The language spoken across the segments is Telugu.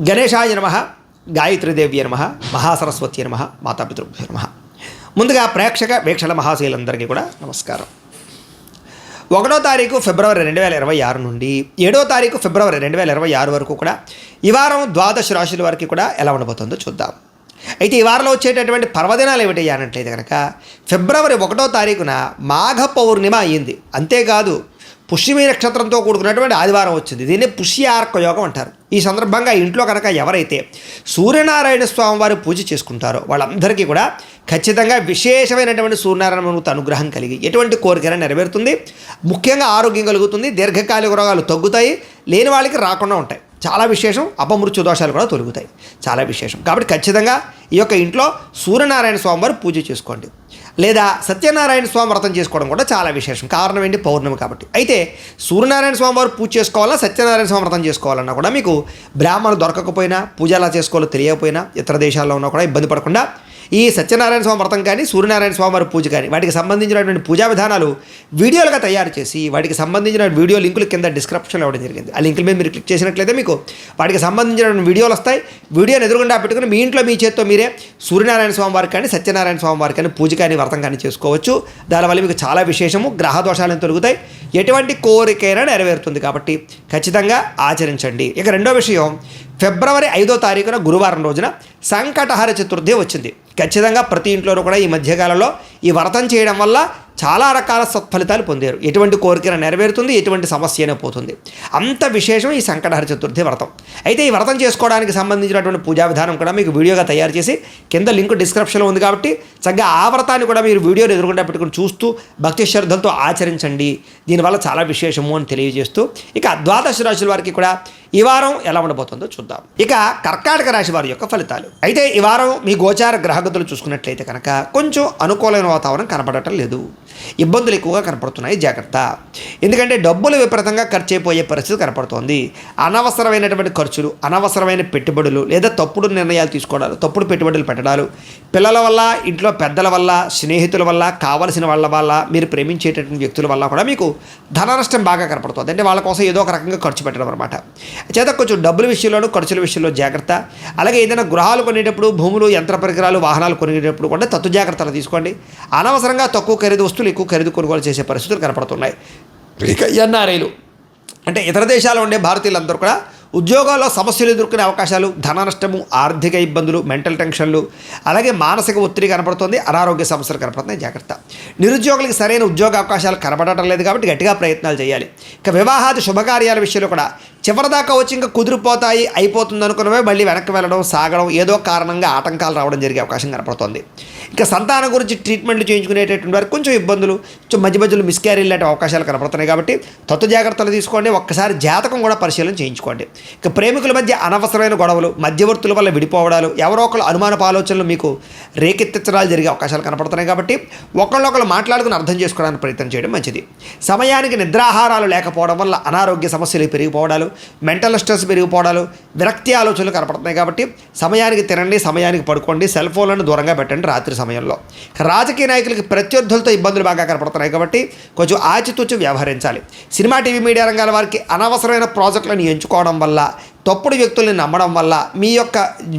గణేశాయ నమః, గాయత్రీదేవ్య నమః, మహాసరస్వతి నమః, మాతాపితృభ్యో నమః. ముందుగా ప్రేక్షక వీక్షణ మహాశీలందరికీ కూడా నమస్కారం. 1వ తారీఖు ఫిబ్రవరి 2026 నుండి 7వ తారీఖు ఫిబ్రవరి 2026 వరకు కూడా ఈ వారం ద్వాదశ రాశుల వారికి కూడా ఎలా ఉండబోతుందో చూద్దాం. అయితే ఈ వారంలో వచ్చేటటువంటి పర్వదినాలు ఏమిటి అన్నట్లయితే కనుక ఫిబ్రవరి 1వ తారీఖున మాఘ పౌర్ణిమ అయ్యింది. అంతేకాదు పుష్యమి నక్షత్రంతో కూడుకున్నటువంటి ఆదివారం వచ్చింది. దీన్ని పుష్యార్క యోగం అంటారు. ఈ సందర్భంగా ఇంట్లో కనుక ఎవరైతే సూర్యనారాయణ స్వామి వారు పూజ చేసుకుంటారో వాళ్ళందరికీ కూడా ఖచ్చితంగా విశేషమైనటువంటి సూర్యనారాయణ అనుగ్రహం కలిగి ఎటువంటి కోరికైనా నెరవేరుతుంది. ముఖ్యంగా ఆరోగ్యం కలుగుతుంది, దీర్ఘకాలిక రోగాలు తగ్గుతాయి, లేని వాళ్ళకి రాకుండా ఉంటాయి. చాలా విశేషం. అపమృత్యు దోషాలు కూడా తొలుగుతాయి. చాలా విశేషం. కాబట్టి ఖచ్చితంగా ఈ యొక్క ఇంట్లో సూర్యనారాయణ స్వామి వారు పూజ చేసుకోండి, లేదా సత్యనారాయణ స్వామి వ్రతం చేసుకోవడం కూడా చాలా విశేషం. కారణం ఏంటి? పౌర్ణమి కాబట్టి. అయితే సూర్యనారాయణ స్వామి వారు పూజ చేసుకోవాలా, సత్యనారాయణ స్వామి వ్రతం చేసుకోవాలన్నా కూడా మీకు బ్రాహ్మణులు దొరకకపోయినా, పూజ ఎలా చేసుకోవాలో తెలియకపోయినా, ఇతర దేశాల్లో ఉన్నా కూడా ఇబ్బంది పడకుండా ఈ సత్యనారాయణ స్వామి వ్రతం కానీ, సూర్యనారాయణ స్వామి వారి పూజ కానీ వాటికి సంబంధించినటువంటి పూజా విధానాలు వీడియోలుగా తయారు చేసి వాటికి సంబంధించిన వీడియో లింకులు కింద డిస్క్రిప్షన్లో ఇవ్వడం జరిగింది. ఆ లింకుల మీద మీరు క్లిక్ చేసినట్లయితే మీకు వాటికి సంబంధించిన వీడియోలు వస్తాయి. వీడియోని ఎదురుగుండా పెట్టుకుని మీ ఇంట్లో మీ చేత్తో మీరే సూర్యనారాయణ స్వామి వారికి కానీ, సత్యనారాయణ స్వామి వారికి కానీ పూజ కానీ, వ్రతం కానీ చేసుకోవచ్చు. దానివల్ల మీకు చాలా విశేషము. గ్రహ దోషాలను తొలుగుతాయి, ఎటువంటి కోరికైనా నెరవేరుతుంది. కాబట్టి ఖచ్చితంగా ఆచరించండి. ఇక రెండో విషయం, ఫిబ్రవరి 5వ తారీఖున గురువారం రోజున సంకటహర చతుర్థి వచ్చింది. ఖచ్చితంగా ప్రతి ఇంట్లోనూ కూడా ఈ మధ్యకాలంలో ఈ వ్రతం చేయడం వల్ల చాలా రకాల సత్ఫలితాలు పొందారు. ఎటువంటి కోరికైనా నెరవేరుతుంది, ఎటువంటి సమస్య అయినా పోతుంది. అంత విశేషం ఈ సంకటహర చతుర్థి వ్రతం. అయితే ఈ వ్రతం చేసుకోవడానికి సంబంధించినటువంటి పూజా విధానం కూడా మీకు వీడియోగా తయారు చేసి కింద లింక్ డిస్క్రిప్షన్లో ఉంది. కాబట్టి చక్కగా ఆ వ్రతాన్ని కూడా మీరు వీడియోని ఎదురుగుండా పెట్టుకుని చూస్తూ భక్తి శ్రద్ధలతో ఆచరించండి. దీనివల్ల చాలా విశేషము అని తెలియజేస్తూ ఇక ద్వాదశ రాశుల వారికి కూడా ఈ వారం ఎలా ఉండబోతుందో చూద్దాం. ఇక కర్కాటక రాశి వారి యొక్క ఫలితాలు. అయితే ఈ వారం మీ గోచార గ్రహగతులు చూసుకున్నట్లయితే కనుక కొంచెం అనుకూలమైన వాతావరణం కనపడటం లేదు. ఇబ్బందులు ఎక్కువగా కనపడుతున్నాయి. జాగ్రత్త. ఎందుకంటే డబ్బులు విపరీతంగా ఖర్చు అయిపోయే పరిస్థితి కనపడుతోంది. అనవసరమైనటువంటి ఖర్చులు, అనవసరమైన పెట్టుబడులు, లేదా తప్పుడు నిర్ణయాలు తీసుకోవడాలు, తప్పుడు పెట్టుబడులు పెట్టడాలు, పిల్లల వల్ల, ఇంట్లో పెద్దల వల్ల, స్నేహితుల వల్ల, కావలసిన వాళ్ళ వల్ల, మీరు ప్రేమించేటటువంటి వ్యక్తుల వల్ల కూడా మీకు ధన నష్టం బాగా కనపడుతుంది. అంటే వాళ్ళ కోసం ఏదో ఒక రకంగా ఖర్చు పెట్టడం అనమాట. చేత కొంచెం డబ్బుల విషయంలోనూ, ఖర్చుల విషయంలో జాగ్రత్త. అలాగే ఏదైనా గృహాలు కొనేటప్పుడు, భూములు, యంత్ర పరికరాలు, వాహనాలు కొనేటప్పుడు కూడా తత్తు జాగ్రత్తలు తీసుకోండి. అనవసరంగా తక్కువ ఖరీదు వస్తువులు ఎక్కువ ఖరీదు కొనుగోలు చేసే పరిస్థితులు కనపడుతున్నాయి. ఇక ఎన్ఆర్ఐలు అంటే ఇతర దేశాల్లో ఉండే భారతీయులందరూ కూడా ఉద్యోగాల్లో సమస్యలు ఎదుర్కొనే అవకాశాలు, ధన నష్టము, ఆర్థిక ఇబ్బందులు, మెంటల్ టెన్షన్లు, అలాగే మానసిక ఒత్తిడి కనపడుతుంది. అనారోగ్య సమస్యలు కనపడుతున్నాయి. జాగ్రత్త. నిరుద్యోగులకు సరైన ఉద్యోగ అవకాశాలు కనపడటం లేదు కాబట్టి గట్టిగా ప్రయత్నాలు చేయాలి. ఇక వివాహాది శుభకార్యాల విషయంలో కూడా చివరిదాకా వచ్చి ఇంకా కుదిరిపోతాయి, అయిపోతుంది అనుకున్నవే మళ్ళీ వెనక్కి వెళ్ళడం, సాగడం, ఏదో కారణంగా ఆటంకాలు రావడం జరిగే అవకాశం కనపడుతుంది. ఇంకా సంతానం గురించి ట్రీట్మెంట్లు చేయించుకునేటటువంటి వారికి కొంచెం ఇబ్బందులు, మధ్య మధ్యలో మిస్క్యారేజ్ లాంటి అవకాశాలు కనపడుతున్నాయి. కాబట్టి తత్వ జాగ్రత్తలు తీసుకోండి. ఒక్కసారి జాతకం కూడా పరిశీలన చేయించుకోండి. ఇక ప్రేమికుల మధ్య అనవసరమైన గొడవలు, మధ్యవర్తుల వల్ల విడిపోవడాలు, ఎవరో ఒకళ్ళు అనుమానపు ఆలోచనలు మీకు రేకెత్తించడాలు జరిగే అవకాశాలు కనపడుతున్నాయి. కాబట్టి ఒకళ్ళొకళ్ళు మాట్లాడుకుని అర్థం చేసుకోవడానికి ప్రయత్నం చేయడం మంచిది. సమయానికి నిద్రాహారాలు లేకపోవడం వల్ల అనారోగ్య సమస్యలు పెరిగిపోవడాలు, మెంటల్ స్ట్రెస్ పెరిగిపోవడాలు, విరక్తి ఆలోచనలు కనపడుతున్నాయి. కాబట్టి సమయానికి తినండి, సమయానికి పడుకోండి, సెల్ ఫోన్లను దూరంగా పెట్టండి రాత్రి సమయంలో. రాజకీయ నాయకులకి ప్రత్యర్థులతో ఇబ్బందులు బాగా కనపడుతున్నాయి. కాబట్టి కొంచెం ఆచితూచి వ్యవహరించాలి. సినిమా, టీవీ, మీడియా రంగాల వారికి అనవసరమైన ప్రాజెక్టులను ఎంచుకోవడం వల్ల, తప్పుడు వ్యక్తుల్ని నమ్మడం వల్ల మీ యొక్క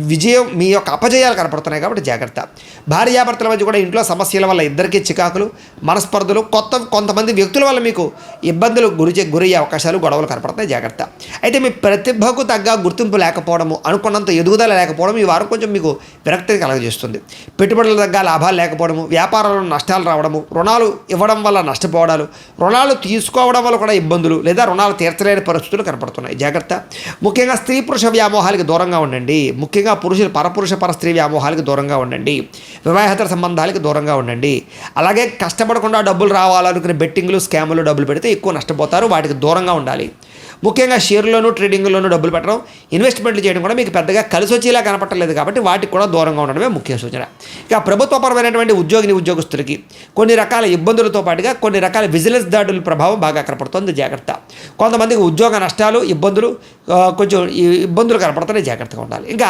విజయం, మీ యొక్క అపజయాలు కనపడుతున్నాయి. కాబట్టి జాగ్రత్త. భార్యాభర్తల మధ్య కూడా ఇంట్లో సమస్యల వల్ల ఇద్దరికీ చికాకులు, మనస్పర్ధలు, కొంతమంది వ్యక్తుల వల్ల మీకు ఇబ్బందులు గురయ్యే అవకాశాలు, గొడవలు కనపడుతున్నాయి. జాగ్రత్త. అయితే మీ ప్రతిభకు తగ్గ గుర్తింపు లేకపోవడము, అనుకున్నంత ఎదుగుదల లేకపోవడం ఈ వారం కొంచెం మీకు విరక్తిని కలగజేస్తుంది. పెట్టుబడుల తగ్గ లాభాలు లేకపోవడము, వ్యాపారంలో నష్టాలు రావడము, రుణాలు ఇవ్వడం వల్ల నష్టపోవడాలు, రుణాలు తీసుకోవడం వల్ల కూడా ఇబ్బందులు, లేదా రుణాలు తీర్చలేని పరిస్థితులు కనపడుతున్నాయి. జాగ్రత్త. ముఖ్యంగా స్త్రీ పురుష వ్యామోహాలకు దూరంగా ఉండండి. ముఖ్యంగా పురుషులు పరపురుష స్త్రీ వ్యామోహాలకు దూరంగా ఉండండి. వివాహేతర సంబంధాలకు దూరంగా ఉండండి. అలాగే కష్టపడకుండా డబ్బులు రావాలనుకునే బెట్టింగ్లు, స్కాములు డబ్బులు పెడితే ఎక్కువ నష్టపోతారు. వాటికి దూరంగా ఉండాలి. ముఖ్యంగా షేర్లోనూ, ట్రేడింగ్లోనూ డబ్బులు పెట్టడం, ఇన్వెస్ట్మెంట్లు చేయడం కూడా మీకు పెద్దగా కలిసి వచ్చేలా కనపట్టలేదు. కాబట్టి వాటికి కూడా దూరంగా ఉండడమే ముఖ్య సూచన. ఇక ప్రభుత్వపరమైనటువంటి ఉద్యోగస్తులకి కొన్ని రకాల ఇబ్బందులతో పాటుగా కొన్ని రకాల విజిలెన్స్ దాడుల ప్రభావం బాగా కనపడుతుంది. జాగ్రత్త. కొంతమందికి ఉద్యోగ నష్టాలు, ఇబ్బందులు, కొంచెం ఇబ్బందులు కనపడుతున్నాయి. జాగ్రత్తగా ఉండాలి. ఇంకా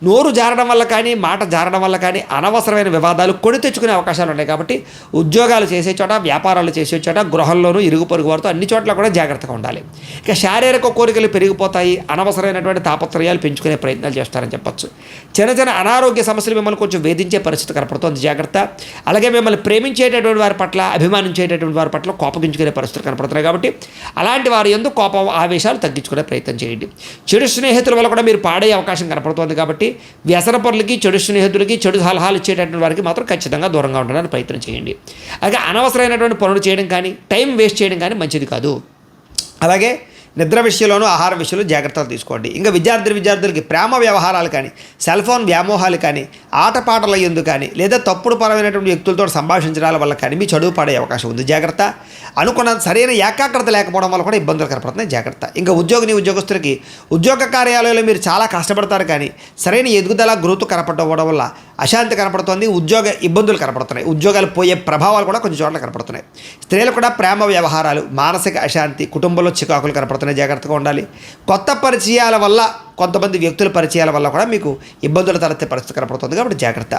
నోరు జారడం వల్ల కానీ మాట జారడం వల్ల కానీ అనవసరమైన వివాదాలు కొని తెచ్చుకునే అవకాశాలు ఉన్నాయి. కాబట్టి ఉద్యోగాలు చేసే చోట, వ్యాపారాలు చేసే చోట, గృహంలోనూ ఇరుగు పొరుగు వారితో అన్ని చోట్ల కూడా జాగ్రత్తగా ఉండాలి. ఇక శారీరక కోరికలు పెరిగిపోతాయి, అనవసరమైనటువంటి తాపత్రయాలు పెంచుకునే ప్రయత్నాలు చేస్తారని చెప్పచ్చు. చిన్న చిన్న అనారోగ్య సమస్యలు మిమ్మల్ని కొంచెం వేధించే పరిస్థితి కనపడుతుంది, జాగ్రత్త. అలాగే మిమ్మల్ని ప్రేమించేటటువంటి వారి పట్ల, అభిమానించేటటువంటి వారి పట్ల కోపగించుకునే పరిస్థితులు కనపడుతున్నాయి. కాబట్టి అలాంటి వారి యందు కోపం, ఆవేశాలు తగ్గించుకునే ప్రయత్నం చేయండి. చెడు స్నేహితుల వల్ల కూడా మీరు పాడే అవకాశం కనపడుతుంది. కాబట్టి వ్యసన పరులకి, చెడు స్నేహితులకి, చెడు సలహాలు ఇచ్చేటటువంటి వారికి మాత్రం ఖచ్చితంగా దూరంగా ఉండడానికి ప్రయత్నం చేయండి. అలాగే అనవసరమైనటువంటి పనులు చేయడం కానీ, టైం వేస్ట్ చేయడం కానీ మంచిది కాదు. అలాగే నిద్ర విషయంలోనూ, ఆహార విషయంలో జాగ్రత్తలు తీసుకోండి. ఇంకా విద్యార్థులకి ప్రేమ వ్యవహారాలు కానీ, సెల్ ఫోన్ వ్యామోహాలు కానీ, ఆటపాటల యందు కానీ, లేదా తప్పుడు పరమైనటువంటి వ్యక్తులతో సంభాషించడాల వల్ల కానీ మీ చదువు పాడే అవకాశం ఉంది, జాగ్రత్త. అనుకున్న సరైన ఏకాగ్రత లేకపోవడం వల్ల కూడా ఇబ్బందులు కనపడుతున్నాయి, జాగ్రత్త. ఇంకా ఉద్యోగస్తులకి ఉద్యోగ కార్యాలయంలో మీరు చాలా కష్టపడతారు కానీ సరైన ఎదుగుదల, గ్రోత్ కనపడకపోవడం వల్ల అశాంతి కనపడుతుంది, ఉద్యోగ ఇబ్బందులు కనపడుతున్నాయి, ఉద్యోగాలు పోయే ప్రభావాలు కూడా కొన్ని చోట్ల కనపడుతున్నాయి. స్త్రీలు కూడా ప్రేమ వ్యవహారాలు, మానసిక అశాంతి, కుటుంబంలో చికాకులు కనపడుతున్నాయి, జాగ్రత్తగా ఉండాలి. కొత్త పరిచయాల వల్ల, కొంతమంది వ్యక్తుల పరిచయాల వల్ల కూడా మీకు ఇబ్బందులు తలెత్తే పరిస్థితి కనపడుతుంది, కాబట్టి జాగ్రత్త.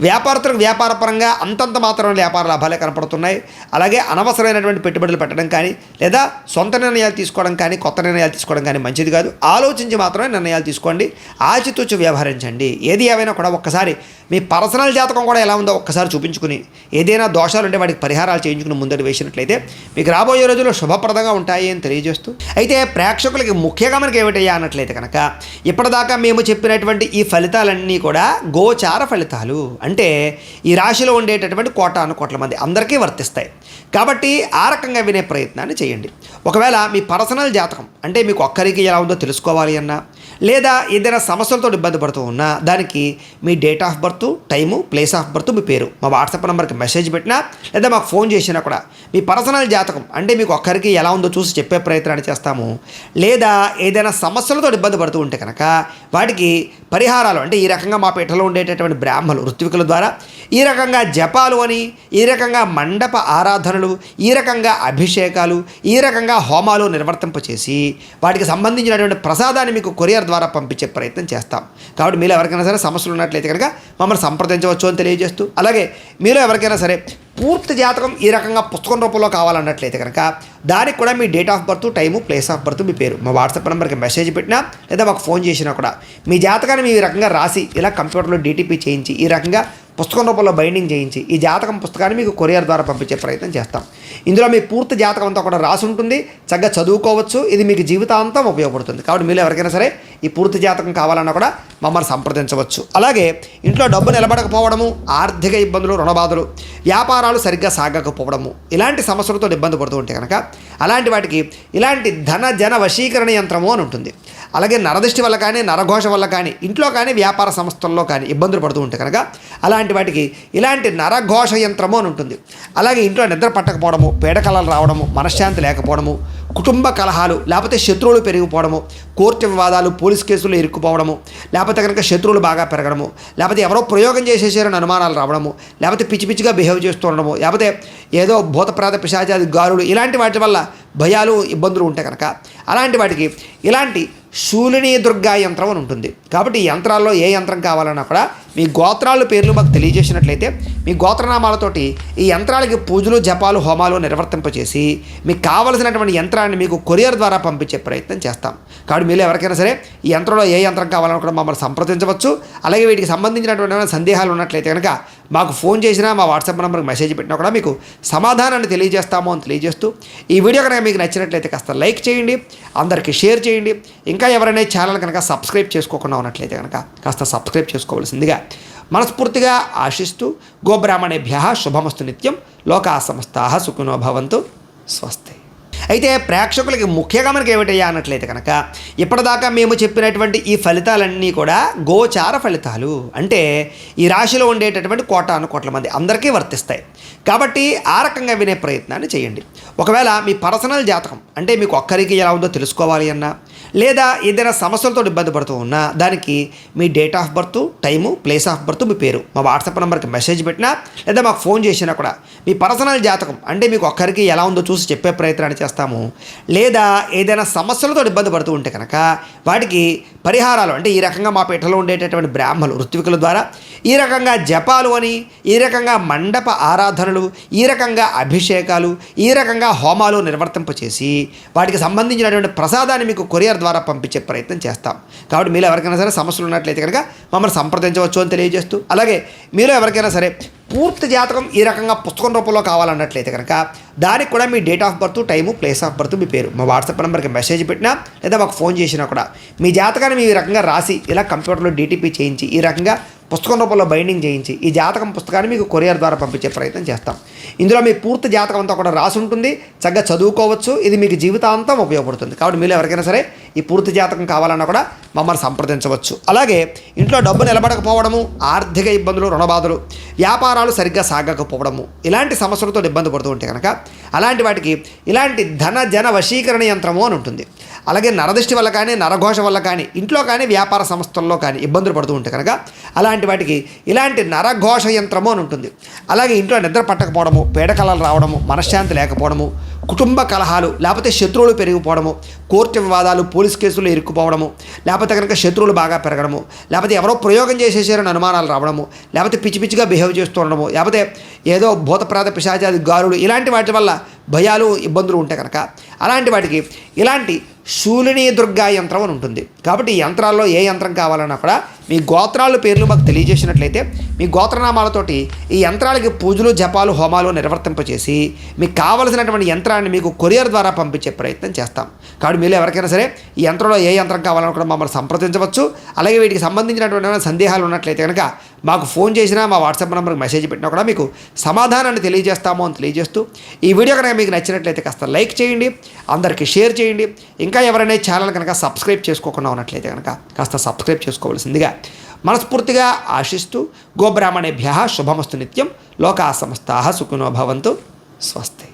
వ్యాపారస్తులకు వ్యాపారపరంగా అంతంత మాత్రం వ్యాపార లాభాలే కనపడుతున్నాయి. అలాగే అనవసరమైనటువంటి పెట్టుబడులు పెట్టడం కానీ, లేదా సొంత నిర్ణయాలు తీసుకోవడం కానీ, కొత్త నిర్ణయాలు తీసుకోవడం కానీ మంచిది కాదు. ఆలోచించి మాత్రమే నిర్ణయాలు తీసుకోండి, ఆచితూచి వ్యవహరించండి. ఏది ఏమైనా కూడా ఒక్కసారి మీ పర్సనల్ జాతకం కూడా ఎలా ఉందో ఒక్కసారి చూపించుకుని, ఏదైనా దోషాలు ఉంటే వాటికి పరిహారాలు చేయించుకుని ముందడు వేసినట్లయితే మీకు రాబోయే రోజుల్లో శుభప్రదంగా ఉంటాయి అని తెలియజేస్తూ, అయితే ప్రేక్షకులకి ముఖ్యంగా మనకి ఏమిటయ్యా అన్నట్లయితే కనుక, ఇప్పటిదాకా మేము చెప్పినటువంటి ఈ ఫలితాలన్నీ కూడా గోచార ఫలితాలు. అంటే ఈ రాశిలో ఉండేటటువంటి కోట్ల మంది అందరికీ వర్తిస్తాయి. కాబట్టి ఆ రకంగా వినే ప్రయత్నాన్ని చేయండి. ఒకవేళ మీ పర్సనల్ జాతకం అంటే మీకు ఒక్కరికి ఎలా ఉందో తెలుసుకోవాలి అన్నా, లేదా ఏదైనా సమస్యలతో ఇబ్బంది పడుతూ ఉన్నా, దానికి మీ date of birth, time, place of birth, మీ పేరు మా వాట్సాప్ నెంబర్కి మెసేజ్ పెట్టినా, లేదా మాకు ఫోన్ చేసినా కూడా మీ పర్సనల్ జాతకం అంటే మీకు ఒక్కరికి ఎలా ఉందో చూసి చెప్పే ప్రయత్నాన్ని చేస్తాము. లేదా ఏదైనా సమస్యలతో ఇబ్బంది పడుతూ ఉంటే కనుక వాటికి పరిహారాలు అంటే ఈ రకంగా మా పీఠలో ఉండేటటువంటి బ్రాహ్మణులు, ఋత్వికుల ద్వారా ఈ రకంగా జపాలు అని, ఈ రకంగా మండప ఆరాధనలు, ఈ రకంగా అభిషేకాలు, ఈ రకంగా హోమాలు నిర్వర్తింపచేసి వాటికి సంబంధించినటువంటి ప్రసాదాన్ని మీకు కొరియర్ ద్వారా పంపించే ప్రయత్నం చేస్తాం. కాబట్టి మీరు ఎవరికైనా సరే సమస్యలు ఉన్నట్లయితే కనుక మమ్మల్ని సంప్రదించవచ్చు అని తెలియజేస్తూ, అలాగే మీరు ఎవరికైనా సరే పూర్తి జాతకం ఈ రకంగా పుస్తకం రూపంలో కావాలన్నట్లయితే కనుక దానికి కూడా మీ date of birth, time, place of birth, మీ పేరు మా వాట్సాప్ నెంబర్కి మెసేజ్ పెట్టినా, లేదా మాకు ఫోన్ చేసినా కూడా మీ జాతకాన్ని మీ రకంగా రాసి ఇలా కంప్యూటర్లో డీటీపీ చేయించి, ఈ రకంగా పుస్తకం రూపంలో బైండింగ్ చేయించి ఈ జాతకం పుస్తకాన్ని మీకు కొరియర్ ద్వారా పంపించే ప్రయత్నం చేస్తాం. ఇందులో మీ పూర్తి జాతకం అంతా కూడా రాసి ఉంటుంది, చక్కగా చదువుకోవచ్చు. ఇది మీకు జీవితాంతం ఉపయోగపడుతుంది. కాబట్టి మీరు ఎవరికైనా సరే ఈ పూర్తి జాతకం కావాలన్నా కూడా మమ్మల్ని సంప్రదించవచ్చు. అలాగే ఇంట్లో డబ్బు నిలబడకపోవడము, ఆర్థిక ఇబ్బందులు, రుణబాధలు, వ్యాపారాలు సరిగ్గా సాగకపోవడము, ఇలాంటి సమస్యలతో ఇబ్బంది పడుతూ ఉంటే కనుక అలాంటి వాటికి ఇలాంటి ధన జన వశీకరణ యంత్రము అని ఉంటుంది. అలాగే నరదృష్టి వల్ల కానీ, నరఘోష వల్ల కానీ, ఇంట్లో కానీ, వ్యాపార సంస్థల్లో కానీ ఇబ్బందులు పడుతూ ఉంటే కనుక అలాంటి వాటికి ఇలాంటి నరఘోష యంత్రము అని ఉంటుంది. అలాగే ఇంట్లో నిద్ర పట్టకపోవడము, పీడకలలు రావడము, మనశ్శాంతి లేకపోవడము, కుటుంబ కలహాలు, లేకపోతే శత్రువులు పెరిగిపోవడము, కోర్టు వివాదాలు, పోలీస్ కేసులు ఇరుక్కుపోవడము, లేకపోతే కనుక శత్రువులు బాగా పెరగడము, లేకపోతే ఎవరో ప్రయోగం చేసేసారని అనుమానాలు రావడము, లేకపోతే పిచ్చి పిచ్చిగా బిహేవ్ చేస్తూ ఉండడము, లేకపోతే ఏదో భూతప్రాత పిశాచాది గారులు, ఇలాంటి వాటి వల్ల భయాలు, ఇబ్బందులు ఉంటాయి కనుక అలాంటి వాటికి ఇలాంటి శూలిని దుర్గా యంత్రం అని ఉంటుంది. కాబట్టి ఈ యంత్రాల్లో ఏ యంత్రం కావాలన్నా కూడా మీ గోత్రాల పేర్లు మాకు తెలియజేసినట్లయితే మీ గోత్రనామాలతోటి ఈ యంత్రాలకి పూజలు, జపాలు, హోమాలు నిర్వర్తింపచేసి మీకు కావలసినటువంటి యంత్రాన్ని మీకు కొరియర్ ద్వారా పంపించే ప్రయత్నం చేస్తాం. కాబట్టి మీరు ఎవరికైనా సరే ఈ యంత్రంలో ఏ యంత్రం కావాలన్నా కూడా మమ్మల్ని సంప్రదించవచ్చు. అలాగే వీటికి సంబంధించినటువంటి సందేహాలు ఉన్నట్లయితే కనుక మాకు ఫోన్ చేసినా, మా వాట్సాప్ నెంబర్కి మెసేజ్ పెట్టినా కూడా మీకు సమాధానాన్ని తెలియజేస్తాము అని తెలియజేస్తూ, ఈ వీడియో కనుక మీకు నచ్చినట్లయితే కాస్త లైక్ చేయండి, అందరికీ షేర్ చేయండి. ఇంకా ఎవరైనా ఛానల్ కనుక సబ్స్క్రైబ్ చేసుకోకుండా ఉన్నట్లయితే కనుక కాస్త సబ్స్క్రైబ్ చేసుకోవాల్సిందిగా మనస్ఫూర్తిగా ఆశిస్తూ, గోబ్రాహ్మణేభ్యః శుభమస్తు నిత్యం, లోకా సమస్తాః సుఖినో భవంతు, స్వస్తి. అయితే ప్రేక్షకులకి ముఖ్యంగా మనకి ఏమిటయ్యా అన్నట్లయితే కనుక ఇప్పటిదాకా మేము చెప్పినటువంటి ఈ ఫలితాలన్నీ కూడా గోచార ఫలితాలు. అంటే ఈ రాశిలో ఉండేటటువంటి కోట్ల మంది అందరికీ వర్తిస్తాయి. కాబట్టి ఆ రకంగా వినే ప్రయత్నాన్ని చేయండి. ఒకవేళ మీ పర్సనల్ జాతకం అంటే మీకు ఒక్కరికి ఎలా ఉందో తెలుసుకోవాలి అన్నా, లేదా ఏదైనా సమస్యలతో ఇబ్బంది పడుతూ ఉన్నా దానికి మీ date of birth, time, place of birth, మీ పేరు మా వాట్సాప్ నెంబర్కి మెసేజ్ పెట్టినా లేదా మాకు ఫోన్ చేసినా కూడా మీ పర్సనల్ జాతకం అంటే మీకు ఒక్కరికి ఎలా ఉందో చూసి చెప్పే ప్రయత్నాన్ని చేస్తాము. లేదా ఏదైనా సమస్యలతో ఇబ్బంది పడుతూ ఉంటే కనుక వాటికి పరిహారాలు అంటే ఈ రకంగా మా పీఠలో ఉండేటటువంటి బ్రాహ్మణులు ఋత్వికుల ద్వారా ఈ రకంగా జపాలు అని, ఈ రకంగా మండప ఆరాధనలు, ఈ రకంగా అభిషేకాలు, ఈ రకంగా హోమాలు నిర్వర్తింపచేసి వాటికి సంబంధించినటువంటి ప్రసాదాన్ని మీకు కొరియర్ ద్వారా పంపించే ప్రయత్నం చేస్తాం. కాబట్టి మీలో ఎవరికైనా సరే సమస్యలు ఉన్నట్లయితే కనుక మమ్మల్ని సంప్రదించవచ్చు అని తెలియజేస్తూ, అలాగే మీలో ఎవరికైనా సరే పూర్తి జాతకం ఈ రకంగా పుస్తకం రూపంలో కావాలన్నట్లయితే కనుక దానికి కూడా మీ date of birth, time, place of birth, మీ పేరు మా వాట్సాప్ నెంబర్కి మెసేజ్ పెట్టినా లేదా మాకు ఫోన్ చేసినా కూడా మీ జాతకాన్ని మీ ఈ రకంగా రాసి ఇలా కంప్యూటర్లో డీటీపీ చేయించి ఈ రకంగా పుస్తకం రూపంలో బైండింగ్ చేయించి ఈ జాతకం పుస్తకాన్ని మీకు కొరియర్ ద్వారా పంపించే ప్రయత్నం చేస్తాం. ఇందులో మీ పూర్తి జాతకం అంతా కూడా రాసి ఉంటుంది, చక్కగా చదువుకోవచ్చు. ఇది మీకు జీవితాంతం ఉపయోగపడుతుంది. కాబట్టి మీరు ఎవరికైనా సరే ఈ పూర్తి జాతకం కావాలన్నా కూడా మమ్మల్ని సంప్రదించవచ్చు. అలాగే ఇంట్లో డబ్బు నిలబడకపోవడము, ఆర్థిక ఇబ్బందులు, రుణబాధలు, వ్యాపారాలు సరిగ్గా సాగకపోవడము, ఇలాంటి సమస్యలతో ఇబ్బంది పడుతూ ఉంటే కనుక అలాంటి వాటికి ఇలాంటి ధన జన వశీకరణ యంత్రము అని ఉంటుంది. అలాగే నరదృష్టి వల్ల కానీ, నరఘోష వల్ల కానీ, ఇంట్లో కానీ, వ్యాపార సంస్థల్లో కానీ ఇబ్బందులు పడుతూ ఉంటే కనుక అలాంటి వాటికి ఇలాంటి నరఘోష యంత్రము అని ఉంటుంది. అలాగే ఇంట్లో నిద్ర పట్టకపోవడము, పీడకలలు రావడము, మనశ్శాంతి లేకపోవడము, కుటుంబ కలహాలు, లేకపోతే శత్రువులు పెరిగిపోవడము, కోర్టు వివాదాలు, పోలీస్ కేసులు ఇరుక్కుపోవడము, లేకపోతే కనుక శత్రువులు బాగా పెరగడము, లేకపోతే ఎవరో ప్రయోగం చేసేసారని అనుమానాలు రావడము, లేకపోతే పిచ్చి పిచ్చిగా బిహేవ్ చేస్తూ ఉండడము, లేకపోతే ఏదో భూతప్రాత పిశాచాది గారులు, ఇలాంటి వాటి వల్ల భయాలు, ఇబ్బందులు ఉంటే కనుక అలాంటి వాటికి ఇలాంటి శూలిని దుర్గా యంత్రం అని ఉంటుంది. కాబట్టి ఈ యంత్రాల్లో ఏ యంత్రం కావాలన్నా కూడా మీ గోత్రాల పేర్లు మాకు తెలియజేసినట్లయితే మీ గోత్రనామాలతోటి ఈ యంత్రాలకి పూజలు, జపాలు, హోమాలు నిర్వర్తింపచేసి మీకు కావలసినటువంటి యంత్రాన్ని మీకు కొరియర్ ద్వారా పంపించే ప్రయత్నం చేస్తాం. కాబట్టి మీరు ఎవరికైనా సరే ఈ యంత్రంలో ఏ యంత్రం కావాలన్నా కూడా మమ్మల్ని సంప్రదించవచ్చు. అలాగే వీటికి సంబంధించినటువంటి సందేహాలు ఉన్నట్లయితే కనుక మాకు ఫోన్ చేసినా, మా వాట్సాప్ నెంబర్కి మెసేజ్ పెట్టినా కూడా మీకు సమాధానాన్ని తెలియజేస్తాము అని తెలియజేస్తూ, ఈ వీడియో కనుక మీకు నచ్చినట్లయితే కాస్త లైక్ చేయండి, అందరికీ షేర్ చేయండి. ఇంకా ఎవరైనా ఛానల్ కనుక సబ్స్క్రైబ్ చేసుకోకుండా ఉన్నట్లయితే కనుక కాస్త సబ్స్క్రైబ్ చేసుకోవాల్సిందిగా మనస్ఫూర్తిగా ఆశిస్తూ, గోబ్రాహ్మణేభ్యః శుభమస్తు నిత్యం, లోకా సమస్తాః సుఖినో భవంతు, స్వస్తి.